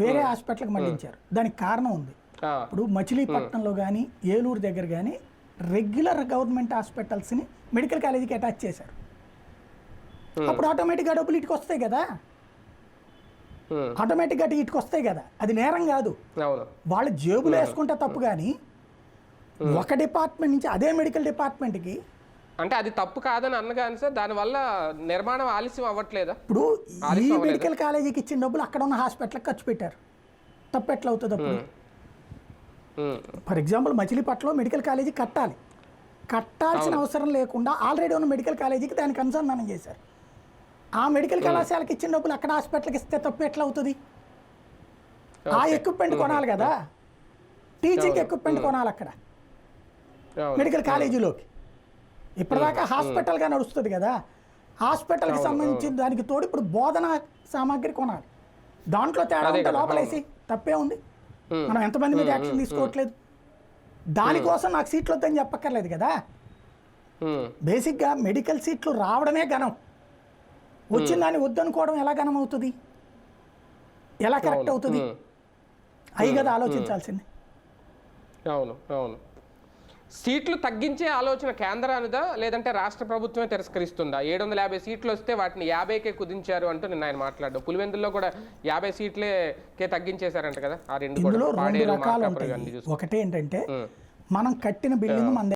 వేరే హాస్పిటల్కి మళ్ళించారు. దానికి కారణం ఉంది. ఇప్పుడు మచిలీపట్నంలో కానీ ఏలూరు దగ్గర కానీ రెగ్యులర్ గవర్నమెంట్ హాస్పిటల్స్ని మెడికల్ కాలేజీకి అటాచ్ చేశారు. అప్పుడు ఆటోమేటిక్గా డబ్బులు ఇటుకు వస్తాయి కదా, ఆటోమేటిక్గా ఇటుకు వస్తాయి కదా. అది నేరం కాదు, వాళ్ళు జేబులు వేసుకుంటే తప్పు. కానీ ఒక డిపార్ట్మెంట్ నుంచి అదే మెడికల్ డిపార్ట్మెంట్కి అంటే అది తప్పు కాదని అన్నగాని సార్, దానివల్ల నిర్మాణం ఆలస్యం అవ్వట్లేదా? ఇప్పుడు ఈ మెడికల్ కాలేజీకి ఇచ్చిన డబ్బులు అక్కడ ఉన్న హాస్పిటల్కి ఖర్చు పెట్టారు. తప్పు ఎట్లా అవుతుంది అప్పుడు? ఫర్ ఎగ్జాంపుల్ మచిలీపట్నంలో మెడికల్ కాలేజీ కట్టాల్సిన అవసరం లేకుండా ఆల్రెడీ ఉన్న మెడికల్ కాలేజీకి దానికి అనుసంధానం చేశారు. ఆ మెడికల్ కళాశాలకి ఇచ్చిన డబ్బులు అక్కడ హాస్పిటల్కి ఇస్తే తప్పు ఎట్లా అవుతుంది? ఆ ఎక్విప్మెంట్ కొనాలి కదా, టీచింగ్ ఎక్విప్మెంట్ కొనాలి అక్కడ మెడికల్ కాలేజీలోకి. ఇప్పటిదాకా హాస్పిటల్గా నడుస్తుంది కదా, హాస్పిటల్కి సంబంధించిన దానికి తోడు ఇప్పుడు బోధనా సామాగ్రి కొనాలి. దాంట్లో తేడా ఉంటే లోపలేసి తప్పే ఉంది. మనం ఎంతమంది మీద యాక్షన్ తీసుకోవట్లేదు. దానికోసం నాకు సీట్లు వద్దని చెప్పక్కర్లేదు కదా. బేసిక్గా మెడికల్ సీట్లు రావడమే ఘనం, వచ్చిన దాన్ని వద్దనుకోవడం ఎలా ఘనం అవుతుంది, ఎలా కరెక్ట్ అవుతుంది? అవి కదా ఆలోచించాల్సింది. అవును అవును. సీట్లు తగ్గించే ఆలోచన కేంద్రానిదా లేదంటే రాష్ట్ర ప్రభుత్వమే తిరస్కరిస్తుందా? 750 సీట్లు వస్తే వాటిని 50కే కుదించారు అంటూ నిన్న ఆయన మాట్లాడు. పులివెందుల్లో కూడా 50 సీట్లకే తగ్గించేశారంట కదా. ఆ రెండు రకాలు ఉంటాయి. ఒకటి ఏంటంటే మనం కట్టిన బిల్డింగ్ మన